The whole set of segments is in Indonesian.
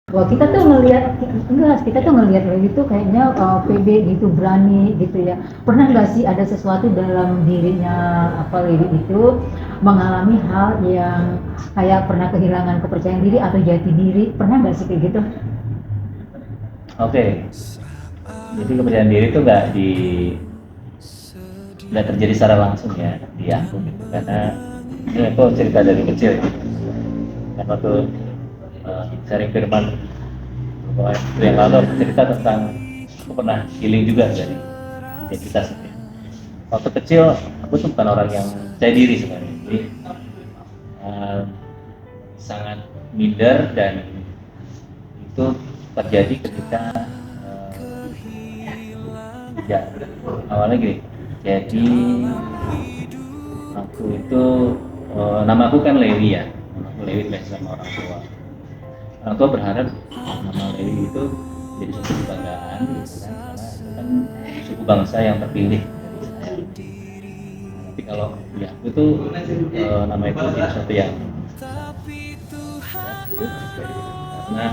Wah kita tuh ngelihat enggak, kita tuh ngelihat Lewi tuh kayaknya pede gitu, berani gitu ya. Pernah nggak sih ada sesuatu dalam dirinya apa Lewi itu mengalami hal yang kayak pernah kehilangan kepercayaan diri atau jati diri? Pernah nggak sih kayak gitu? Oke, jadi kepercayaan diri itu nggak terjadi secara langsung ya di aku gitu, karena ini aku cerita dari kecil ya. Kan waktu sharing firman beberapa waktu yang lalu aku cerita tentang aku pernah healing juga dari identitas gitu ya. Waktu kecil aku tuh bukan orang yang percaya diri sebenarnya, jadi eh, sangat minder, dan itu terjadi ketika ya awalnya gini. Jadi aku itu nama aku kan Lewi ya, nama aku Lewi dikasih sama orang tua. Orang tua berharap nama Lewi itu jadi suatu kebanggaan gitu kan, karena itu kan suku bangsa yang terpilih dari Israel. Tapi kalau di aku tuh nama itu jadi sesuatu yang karena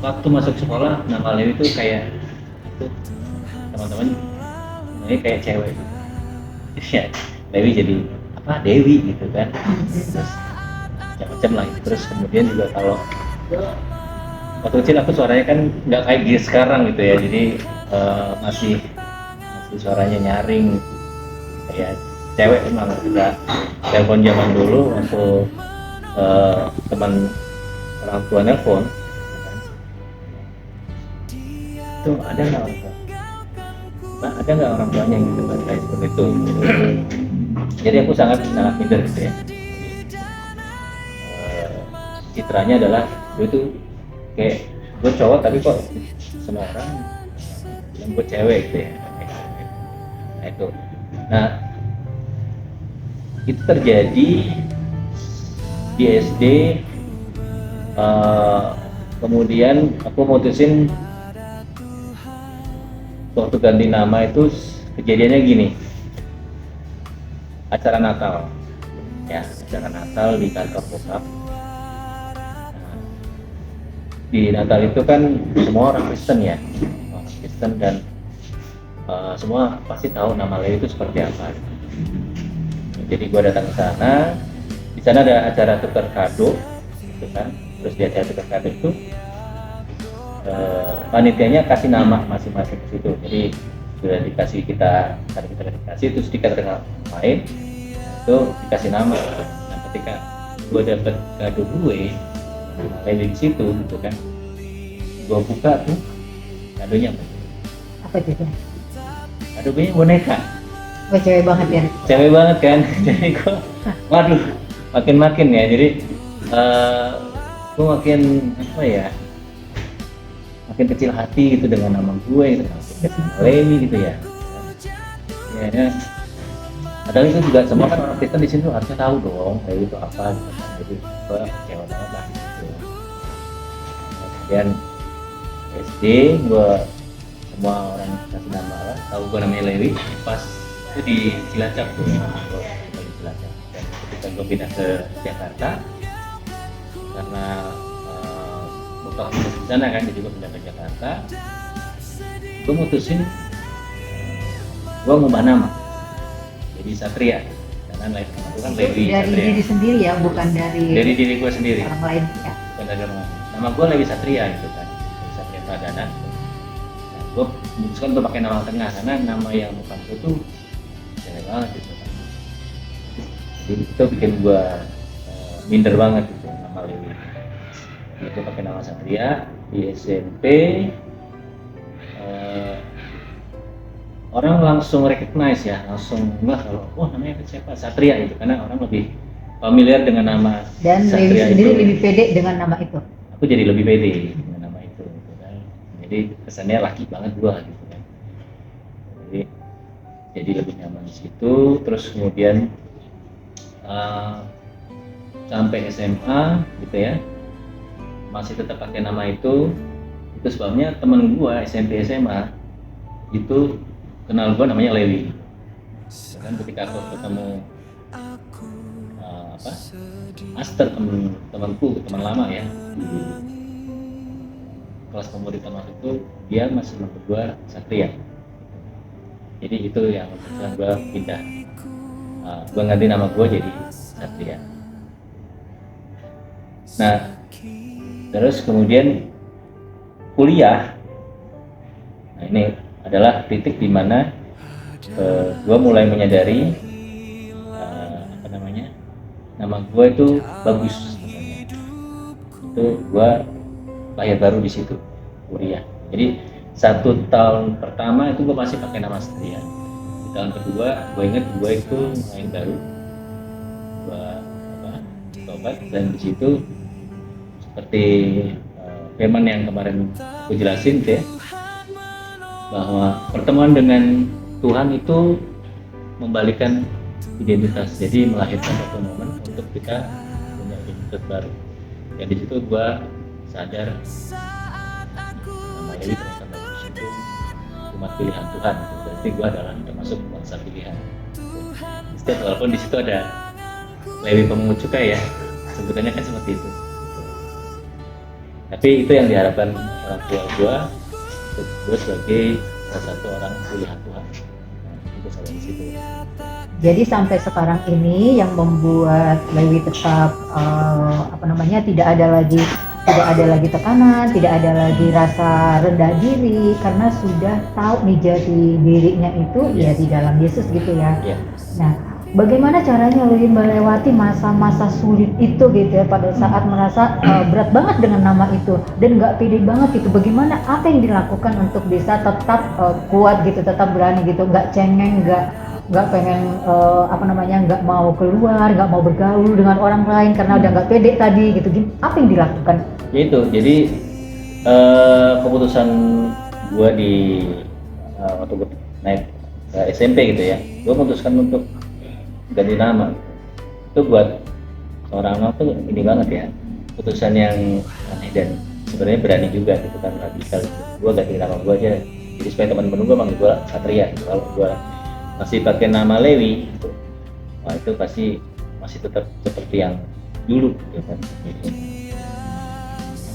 waktu masuk sekolah nama Lewi itu kayak itu teman-teman namanya kayak cewek gitu. Ya, Lewi jadi apa Dewi gitu kan, terus macam-macam lah gitu. Terus kemudian juga kalau waktu kecil aku suaranya kan nggak kayak gini sekarang gitu ya, jadi masih suaranya nyaring gitu. Kayak cewek emang kita telepon zaman dulu waktu teman orang tua nelpon itu ada nggak orang tua, nah, ada nggak orang tuanya yang gitu kan, kayak seperti itu gitu. Jadi aku sangat sangat minder gitu ya. Eh, Citranya adalah gue tuh kayak gue cowok tapi kok semua orang bilang gue cewek gitu ya. Nah itu, nah itu terjadi di SD. Kemudian aku mutusin waktu ganti nama itu kejadiannya gini, acara Natal ya, acara Natal di kantor bokap. Nah, di Natal itu kan semua orang Kristen ya, orang Kristen, dan semua pasti tahu nama Lewi itu seperti apa. Jadi gue datang ke sana, di sana ada acara tukar kado gitu kan. Terus di acara tukar kado itu panitianya kasih nama masing-masing ke situ. Jadi sudah dikasih, kita dikasih, terus dikasih dengan lain itu dikasih nama. Nah ketika gue dapet kado gue Lewi di situ gitu kan, gue buka tuh kadonya apa? Apa itu? Kado gue boneka. Wah cewek banget ya. Cewek banget kan. Jadi gue waduh, makin ya, jadi gue makin apa ya, makin kecil hati gitu dengan nama gue gitu, Lewi gitu ya. Ya, padahal itu juga semua kan orang Kristen di sini tuh harusnya tahu dong Lewi itu apa gitu kan. Jadi gue kecewa banget lah gitu. Kemudian SD gue, semua orang kasih nama lah, tahu gue namanya Lewi pas itu di Cilacap tuh, gue di Cilacap. Dan ketika gue pindah ke Jakarta karena bokap di sana kan, dia juga pindah ke Jakarta, gue mutusin gue ngubah nama jadi Satria, karena lain nama itu kan Lewi Dari Satria. diri sendiri ya, bukan Dari diri gue sendiri, orang lain ya. bukan dari orang lain. Nama gue Lewi Satria gitu kan, Lewi Satria Pradana. Nah, gue memutuskan untuk pakai nama tengah karena nama yang bukan itu cewek banget gitu kan. Jadi itu bikin gue minder banget gitu nama Lewi. Jadi gue pakai nama Satria di SMP. Orang langsung recognize ya, langsung nggak kalau namanya siapa, Satria gitu, karena orang lebih familiar dengan nama Dan Lewi Satria sendiri itu. lebih pede dengan nama itu. Aku jadi lebih pede dengan nama itu gitu kan. Jadi kesannya laki banget gua gitu kan. Jadi lebih nyaman di situ. Terus kemudian sampai SMA gitu ya, masih tetap pakai nama itu. Itu sebabnya temen gua SMP SMA itu kenal gua namanya Lewi. Dan ketika aku ketemu Aster, temanku, teman lama ya, kelas komoditas masuk itu dia masih menurut gue Satria. Jadi itu yang setelah gue pindah, gue ganti nama gue jadi Satria. Nah terus kemudian kuliah, nah ini adalah titik di mana gue mulai menyadari nama gue itu bagus katanya. Itu gue lahir baru di situ kuliah. Jadi 1 tahun pertama itu gue masih pakai nama Satria. Di tahun kedua gue inget gue itu lahir baru, gue tobat, dan di situ seperti firman yang kemarin aku jelasin ya, bahwa pertemuan dengan Tuhan itu membalikan identitas, jadi melahirkan satu momen untuk kita punya identitas baru. Dan di situ gua sadar nama Lewi ternyata bagus, itu umat pilihan Tuhan, berarti gua adalah termasuk bangsa pilihan. Setiap walaupun di situ ada Lewi pemungut cukai ya, sebutannya kan seperti itu. Tapi itu yang diharapkan orang tua gua, untuk gua sebagai salah satu orang pilihan Tuhan. Itu sampai di situ. Jadi sampai sekarang ini yang membuat Lewi tetap tidak ada lagi tekanan, tidak ada lagi rasa rendah diri, karena sudah tahu nih jati dirinya itu ya di dalam Yesus gitu ya. Nah, bagaimana caranya Lewi melewati masa-masa sulit itu gitu ya, pada saat merasa berat banget dengan nama itu dan nggak pede banget gitu. Bagaimana, apa yang dilakukan untuk bisa tetap kuat gitu, tetap berani gitu, nggak cengeng, nggak pengen nggak mau keluar, nggak mau bergaul dengan orang lain karena udah nggak pede tadi gitu. Apa yang dilakukan? Ya itu, jadi keputusan gue di waktu gue naik ke SMP gitu ya, gue memutuskan untuk ganti nama. Itu buat seorang anak tuh ini banget ya, keputusan yang aneh dan sebenarnya berani juga gitu kan, radikal. Gue ganti nama gue aja, jadi supaya teman-teman gue manggil gue Satria. Kalau gue masih pakai nama Lewi, gitu, wah itu pasti masih tetap seperti yang dulu gitu kan.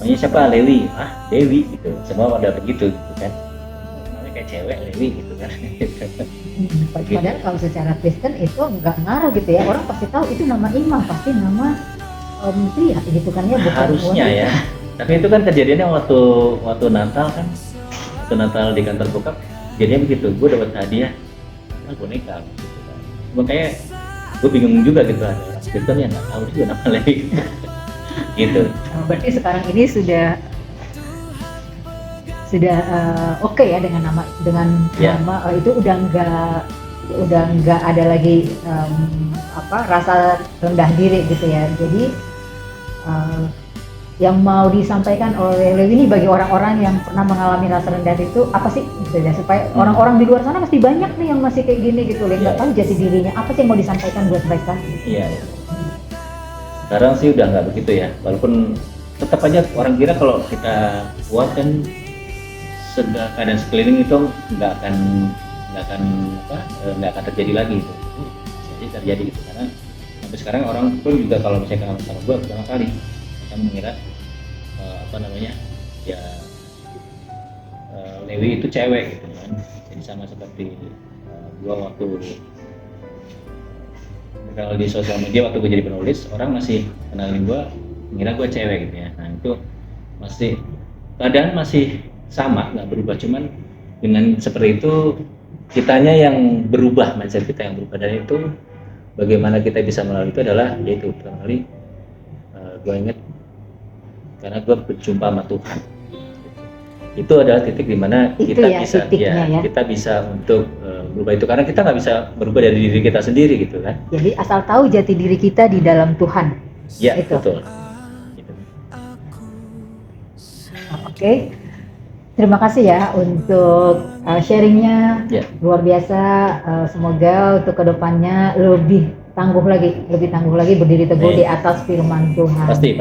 Namanya siapa? Lewi, Dewi gitu, semua pada begitu gitu kan, namanya kayak cewek Lewi gitu kan. Padahal kalau secara Kristen itu nggak ngaruh gitu ya, orang pasti tahu itu nama imam, pasti nama pria gitu kan ya, bukan harusnya ya. Tapi itu kan kejadiannya waktu Natal kan, waktu Natal di kantor bokap, jadinya begitu, gue dapat hadiah boneka gitu kan. Makanya gue bingung juga gitu, ada orang Kristen yang nggak tahu juga nama Lewi gitu. Berarti sekarang ini sudah oke ya dengan nama itu udah nggak ada lagi rasa rendah diri gitu ya. Jadi yang mau disampaikan oleh Lewi ini bagi orang-orang yang pernah mengalami rasa rendah itu apa sih gitu, supaya orang-orang di luar sana pasti banyak nih yang masih kayak gini gitu, nggak tahu jati dirinya. Apa sih yang mau disampaikan buat mereka? Iya. Sekarang sih udah nggak begitu ya, walaupun tetap aja orang kira kalau kita kuat kan keadaan sekeliling itu nggak akan terjadi lagi gitu. Jadi terjadi gitu, karena sampai sekarang orang pun juga kalau misalnya kenal sama gue pertama kali akan mengira Lewi itu cewek gitu kan. Jadi sama seperti gue waktu kalau di sosial media waktu gue jadi penulis, orang masih kenalin gue mengira gue cewek gitu ya. Nah itu masih keadaan masih sama, nggak berubah, cuman dengan seperti itu kitanya yang berubah, mindset kita yang berubah. Dan itu bagaimana kita bisa melalui itu adalah yaitu pertama kali gue inget karena gue berjumpa sama Tuhan. Itu adalah titik dimana kita bisa untuk berubah itu, karena kita nggak bisa berubah dari diri kita sendiri gitu kan. Jadi asal tahu jati diri kita di dalam Tuhan. Ya itu. Betul. Gitu. Oke. Terima kasih ya untuk sharingnya, luar biasa. Semoga untuk kedepannya lebih tangguh lagi berdiri teguh di atas firman Tuhan. Pasti.